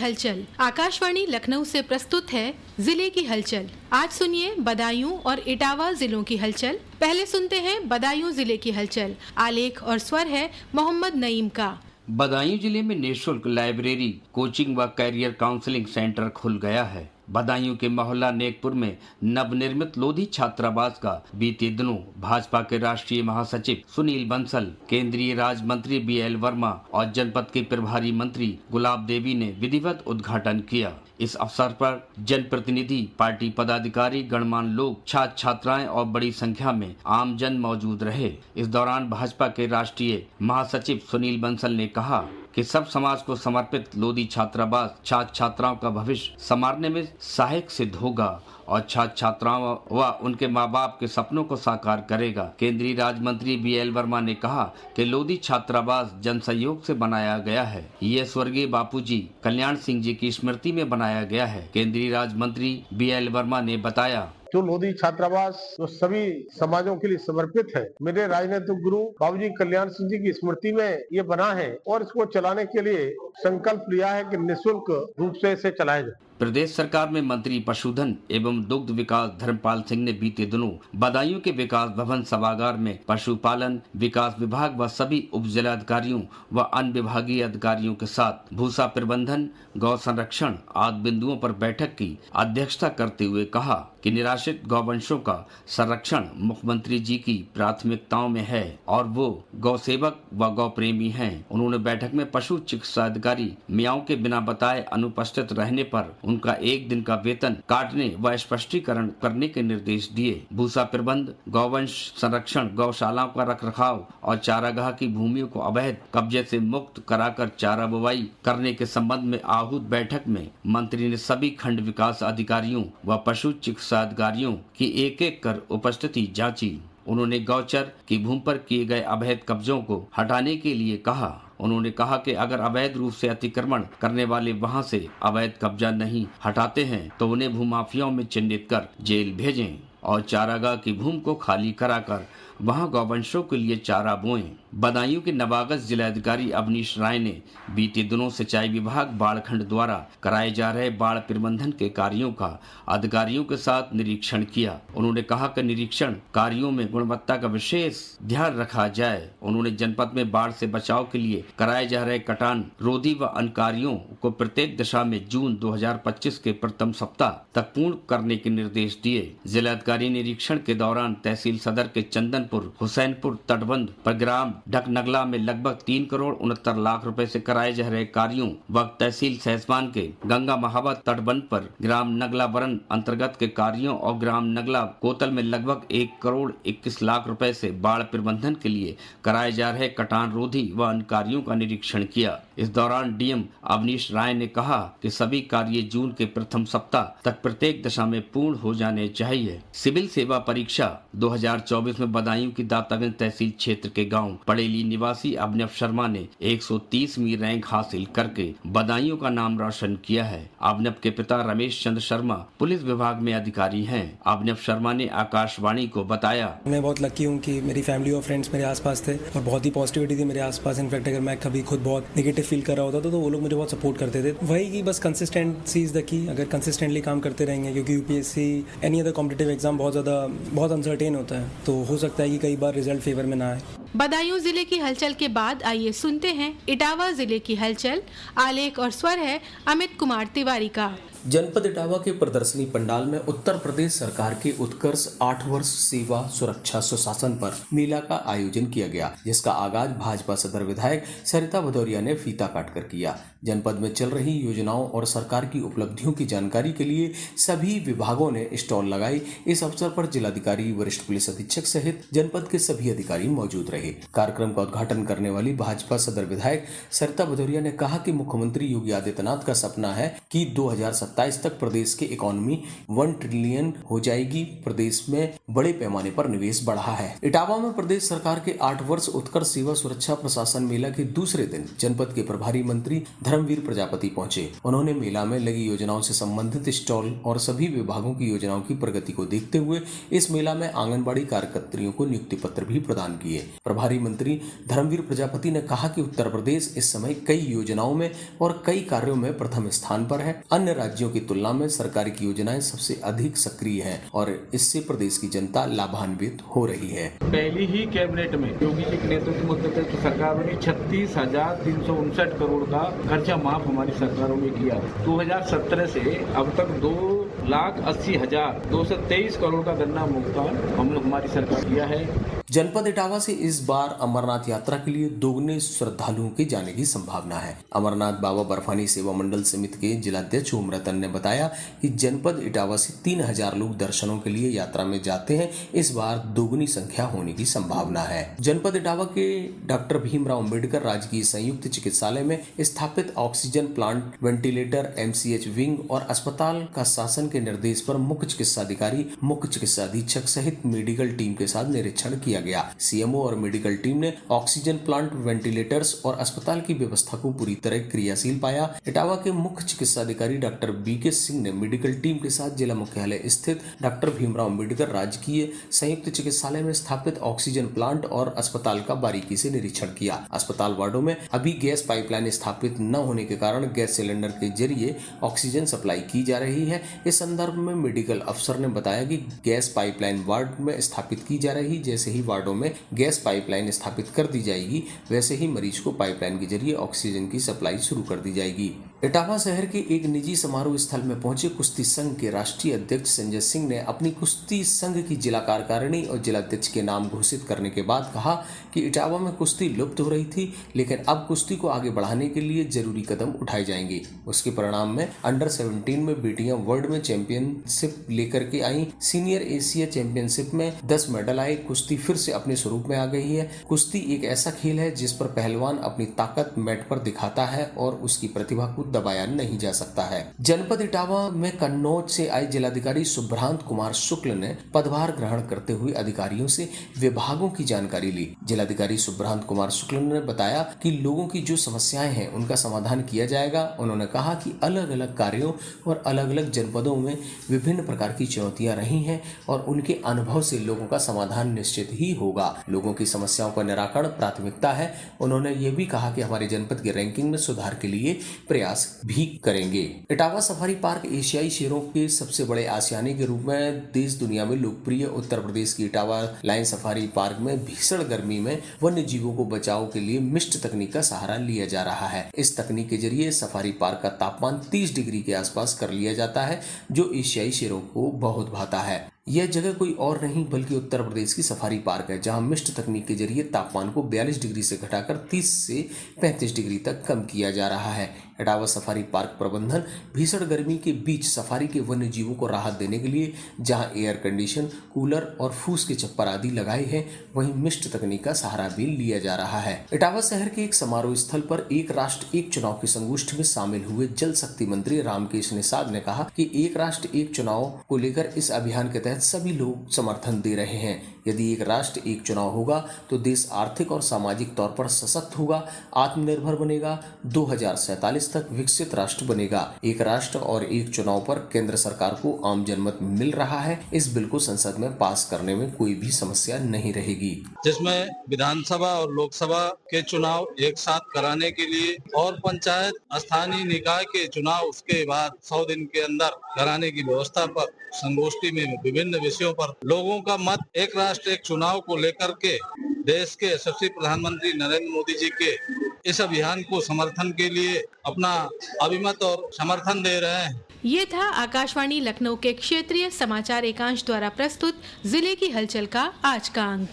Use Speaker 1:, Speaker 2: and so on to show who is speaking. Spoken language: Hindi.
Speaker 1: हलचल। आकाशवाणी लखनऊ से प्रस्तुत है जिले की हलचल। आज सुनिए बदायूं और इटावा जिलों की हलचल। पहले सुनते हैं बदायूं जिले की हलचल। आलेख और स्वर है मोहम्मद नईम का।
Speaker 2: बदायूं जिले में निःशुल्क लाइब्रेरी, कोचिंग व कैरियर काउंसलिंग सेंटर खुल गया है। बदायूं के मोहल्ला नेकपुर में नवनिर्मित लोधी छात्रावास का बीते दिनों भाजपा के राष्ट्रीय महासचिव सुनील बंसल, केंद्रीय राज्य मंत्री BL वर्मा और जनपद के प्रभारी मंत्री गुलाब देवी ने विधिवत उद्घाटन किया। इस अवसर पर जनप्रतिनिधि, पार्टी पदाधिकारी, गणमान्य लोग, छात्र छात्राएं और बड़ी संख्या में आमजन मौजूद रहे। इस दौरान भाजपा के राष्ट्रीय महासचिव सुनील बंसल ने कहा कि सब समाज को समर्पित लोधी छात्रावास छात्र छात्राओं का भविष्य संवारने में सहायक सिद्ध होगा और छात्र छात्राओं व उनके माँ बाप के सपनों को साकार करेगा। केंद्रीय राज्य मंत्री BL वर्मा ने कहा कि लोधी छात्रावास जन सहयोग से बनाया गया है। यह स्वर्गीय बापूजी कल्याण सिंह जी की स्मृति में बनाया गया है। केंद्रीय राज्य मंत्री BL वर्मा ने बताया,
Speaker 3: जो लोधी छात्रावास जो सभी समाजों के लिए समर्पित है, मेरे राजनीतिक गुरु बाबूजी कल्याण सिंह जी की स्मृति में ये बना है और इसको चलाने के लिए संकल्प लिया है कि निःशुल्क रूप से इसे चलाया जाए।
Speaker 2: प्रदेश सरकार में मंत्री पशुधन एवं दुग्ध विकास धर्मपाल सिंह ने बीते दिनों बदायूं के विकास भवन सभागार में पशुपालन विकास विभाग व सभी उप जिलाधिकारियों व अन्य विभागीय अधिकारियों के साथ भूसा प्रबंधन, गौ संरक्षण आदि बिंदुओं पर बैठक की अध्यक्षता करते हुए कहा कि निराश्रित गौवंशों का संरक्षण मुख्यमंत्री जी की प्राथमिकताओं में है और वो गौ सेवक व गौ प्रेमी हैं। उन्होंने बैठक में पशु चिकित्सा अधिकारी मियाओं के बिना बताए अनुपस्थित रहने पर उनका 1 दिन का वेतन काटने व स्पष्टीकरण करने के निर्देश दिए। भूसा प्रबंध, गौवंश संरक्षण, गौशालाओं का रखरखाव और चारागाह की भूमियों को अवैध कब्जे से मुक्त कराकर चारा बुवाई करने के संबंध में आहूत बैठक में मंत्री ने सभी खंड विकास अधिकारियों व पशु चिकित्सा अधिकारियों की एक-एक कर उपस्थिति जांची। उन्होंने गौचर की भूमि पर किए गए अवैध कब्जों को हटाने के लिए कहा। उन्होंने कहा कि अगर अवैध रूप से अतिक्रमण करने वाले वहां से अवैध कब्जा नहीं हटाते हैं तो उन्हें भूमाफियाओं में चिन्हित कर जेल भेजें और चारागाह की भूमि को खाली कराकर वहां गौवंशों के लिए चारा बोएं। बदायूं के नवागत जिलाधिकारी अवनीश राय ने बीते दिनों सिंचाई विभाग बाढ़खंड द्वारा कराए जा रहे बाढ़ प्रबंधन के कार्यों का अधिकारियों के साथ निरीक्षण किया। उन्होंने कहा कि निरीक्षण कार्यों में गुणवत्ता का विशेष ध्यान रखा जाए। उन्होंने जनपद में बाढ़ से बचाव के लिए कराए जा रहे कटान रोधी व अन्य कार्यों को प्रत्येक दिशा में जून 2025 के प्रथम सप्ताह तक पूर्ण करने के निर्देश दिए। जिलाधिकारी निरीक्षण के दौरान तहसील सदर के चंदनपुर हुसैनपुर तटबंध पर ग्राम ढकनगला में लगभग 3 करोड़ 69 लाख रुपए से कराए जा रहे कार्यों व तहसील सहसवान के गंगा महावत तटबंध पर ग्राम नगला बरन अंतर्गत के कार्यों और ग्राम नगला कोतल में लगभग 1 करोड़ 21 लाख रुपए से बाढ़ प्रबंधन के लिए कराए जा रहे कटान रोधी व अन्य कार्यों का निरीक्षण किया। इस दौरान DM अवनीश राय ने कहा कि सभी कार्य जून के प्रथम सप्ताह तक प्रत्येक दशा में पूर्ण हो जाने चाहिए। सिविल सेवा परीक्षा 2024 में बदायूं की दातागंज तहसील क्षेत्र के गांव पड़ेली निवासी अभिनव शर्मा ने 130वीं रैंक हासिल करके बदायूं का नाम रोशन किया है। अभिनव के पिता रमेश चंद्र शर्मा पुलिस विभाग में अधिकारी हैं। अभिनव शर्मा ने आकाशवाणी को बताया,
Speaker 4: मैं बहुत लकी हूँ कि मेरी फैमिली और फ्रेंड्स मेरे आसपास थे और बहुत ही पॉजिटिविटी थी मेरे आसपास। इनफैक्ट अगर मैं कभी खुद बहुत नेगेटिव फील कर रहा होता तो वो लोग मुझे बहुत सपोर्ट करते थे। वही कि बस कंसिस्टेंसी इज द की। अगर कंसिस्टेंटली काम करते रहेंगे, क्योंकि UPSC any other competitive exam बहुत अनसर्टेन होता है, तो हो सकता है कि कई बार रिजल्ट फेवर में ना आए।
Speaker 1: बदायूं जिले की हलचल के बाद आइए सुनते हैं इटावा जिले की हलचल। आलेख और स्वर है अमित कुमार तिवारी का।
Speaker 5: जनपद इटावा के प्रदर्शनी पंडाल में उत्तर प्रदेश सरकार के उत्कर्ष 8 वर्ष सेवा सुरक्षा सुशासन पर मेला का आयोजन किया गया, जिसका आगाज भाजपा सदर विधायक सरिता भदौरिया ने फीता काटकर किया। जनपद में चल रही योजनाओं और सरकार की उपलब्धियों की जानकारी के लिए सभी विभागों ने स्टॉल लगाई। इस अवसर पर जिलाधिकारी, वरिष्ठ पुलिस अधीक्षक सहित जनपद के सभी अधिकारी मौजूद रहे। कार्यक्रम का उद्घाटन करने वाली भाजपा सदर विधायक सरिता भदौरिया ने कहा कि मुख्यमंत्री योगी आदित्यनाथ का सपना है कि 2027 तक प्रदेश की इकोनॉमी 1 ट्रिलियन हो जाएगी। प्रदेश में बड़े पैमाने पर निवेश बढ़ा है। इटावा में प्रदेश सरकार के 8 वर्ष उत्कर्ष सेवा सुरक्षा प्रशासन मेला के दूसरे दिन जनपद के प्रभारी मंत्री धर्मवीर प्रजापति पहुंचे। उन्होंने मेला में लगी योजनाओं से संबंधित स्टॉल और सभी विभागों की योजनाओं की प्रगति को देखते हुए इस मेला में आंगनबाड़ी कार्यकर्तियों को नियुक्ति पत्र भी प्रदान किए। प्रभारी मंत्री धर्मवीर प्रजापति ने कहा कि उत्तर प्रदेश इस समय कई योजनाओं में और कई कार्यों में प्रथम स्थान पर है। अन्य राज्यों की तुलना में सरकार की योजनाएं सबसे अधिक सक्रिय हैं और इससे प्रदेश की जनता लाभान्वित हो रही है।
Speaker 6: पहली ही कैबिनेट में योगी जी के नेतृत्व में उत्तर प्रदेश सरकार ने 36,359 करोड़ का खर्चा माफ हमारी सरकारों ने किया। 2017 से अब तक 2,80,223 करोड़ का गन्ना भुगतान हमने हमारी सरकार किया है।
Speaker 5: जनपद इटावा से इस बार अमरनाथ यात्रा के लिए दोगुने श्रद्धालुओं के जाने की संभावना है। अमरनाथ बाबा बर्फानी सेवा मंडल समिति के जिलाध्यक्ष ओम रतन ने बताया कि जनपद इटावा से 3,000 लोग दर्शनों के लिए यात्रा में जाते हैं। इस बार दोगुनी संख्या होने की संभावना है। जनपद इटावा के डॉक्टर भीमराव अंबेडकर राजकीय संयुक्त चिकित्सालय में स्थापित oxygen plant, ventilator, MCH wing और अस्पताल का शासन के निर्देश पर मुख्य चिकित्सा अधिकारी, मुख्य चिकित्सा अधीक्षक सहित मेडिकल टीम के साथ निरीक्षण किया गया। CMO और मेडिकल टीम ने ऑक्सीजन प्लांट, वेंटिलेटर्स और अस्पताल की व्यवस्था को पूरी तरह क्रियाशील पाया। इटावा के मुख्य चिकित्सा अधिकारी डॉक्टर BK सिंह ने मेडिकल टीम के साथ जिला मुख्यालय स्थित डॉक्टर भीमराव अंबेडकर राजकीय संयुक्त चिकित्सालय में स्थापित ऑक्सीजन प्लांट और अस्पताल का बारीकी से निरीक्षण किया। अस्पताल वार्डों में अभी गैस पाइपलाइन स्थापित न होने के कारण गैस सिलेंडर के जरिए ऑक्सीजन सप्लाई की जा रही है। इस संदर्भ में मेडिकल अफसर ने बताया कि गैस पाइपलाइन वार्ड में स्थापित की जा रही। जैसे ही वार्डों में गैस पाइपलाइन स्थापित कर दी जाएगी, वैसे ही मरीज को पाइपलाइन के जरिए ऑक्सीजन की सप्लाई शुरू कर दी जाएगी। इटावा शहर के एक निजी समारोह स्थल में पहुंचे कुश्ती संघ के राष्ट्रीय अध्यक्ष संजय सिंह ने अपनी कुश्ती संघ की जिला कार्यकारिणी और जिलाध्यक्ष के नाम घोषित करने के बाद कहा कि इटावा में कुश्ती लुप्त हो रही थी, लेकिन अब कुश्ती को आगे बढ़ाने के लिए जरूरी कदम उठाए जाएंगे। उसके परिणाम में अंडर 17 में बेटियां वर्ल्ड में चैंपियनशिप लेकर के आई। सीनियर एशिया चैंपियनशिप में 10 मेडल आए। कुश्ती फिर से अपने स्वरूप में आ गई है। कुश्ती एक ऐसा खेल है जिस पर पहलवान अपनी ताकत मैट पर दिखाता है और उसकी प्रतिभा को दबाया नहीं जा सकता है। जनपद इटावा में कन्नौज से आए जिलाधिकारी सुभ्रांत कुमार शुक्ल ने पदभार ग्रहण करते हुए अधिकारियों से विभागों की जानकारी ली। जिलाधिकारी सुभ्रांत कुमार शुक्ल ने बताया कि लोगों की जो समस्याएं हैं उनका समाधान किया जाएगा। उन्होंने कहा कि अलग अलग कार्यों और अलग अलग जनपदों में विभिन्न प्रकार की चुनौतियां रही हैं और उनके अनुभव से लोगों का समाधान निश्चित ही होगा। लोगों की समस्याओं का निराकरण प्राथमिकता है। उन्होंने ये भी कहा कि हमारे जनपद की रैंकिंग में सुधार के लिए प्रयास भी करेंगे। इटावा सफारी पार्क एशियाई शेरों के सबसे बड़े आशियाने के रूप में देश दुनिया में लोकप्रिय उत्तर प्रदेश की इटावा लायन सफारी पार्क में भीषण गर्मी में वन्य जीवों को बचाव के लिए मिस्ट तकनीक का सहारा लिया जा रहा है। इस तकनीक के जरिए सफारी पार्क का तापमान 30 डिग्री के आसपास कर लिया जाता है, जो एशियाई शेरों को बहुत भाता है। यह जगह कोई और नहीं बल्कि उत्तर प्रदेश की सफारी पार्क है, जहां मिस्ट तकनीक के जरिए तापमान को 42 डिग्री से घटाकर 30 से 35 डिग्री तक कम किया जा रहा है। इटावा सफारी पार्क प्रबंधन भीषण गर्मी के बीच सफारी के वन्य जीवों को राहत देने के लिए जहां एयर कंडीशन, कूलर और फूस के छप्पर आदि लगाए हैं, वहीं मिस्ट तकनीक का सहारा भी लिया जा रहा है। इटावा शहर के एक समारोह स्थल पर एक राष्ट्र एक चुनाव की संगोष्ठी में शामिल हुए जल शक्ति मंत्री रामकेश निषाद ने कहा कि एक राष्ट्र एक चुनाव को लेकर इस अभियान के तहत सभी लोग समर्थन दे रहे हैं। यदि एक राष्ट्र एक चुनाव होगा तो देश आर्थिक और सामाजिक तौर पर सशक्त होगा, आत्मनिर्भर बनेगा, 2047 तक विकसित राष्ट्र बनेगा। एक राष्ट्र और एक चुनाव पर केंद्र सरकार को आम जनमत मिल रहा है। इस बिल को संसद में पास करने में कोई भी समस्या नहीं रहेगी,
Speaker 7: जिसमें विधानसभा और लोकसभा के चुनाव एक साथ कराने के लिए और पंचायत स्थानीय निकाय के चुनाव उसके बाद 100 दिन के अंदर कराने की व्यवस्था पर संगोष्ठी में विभिन्न विषयों पर लोगों का मत एक राष्ट्र एक चुनाव को लेकर के देश के यशस्वी प्रधानमंत्री नरेंद्र मोदी जी के इस अभियान को समर्थन के लिए अपना अभिमत और समर्थन दे रहे हैं।
Speaker 1: ये था आकाशवाणी लखनऊ के क्षेत्रीय समाचार एकांश द्वारा प्रस्तुत जिले की हलचल का आज का अंक।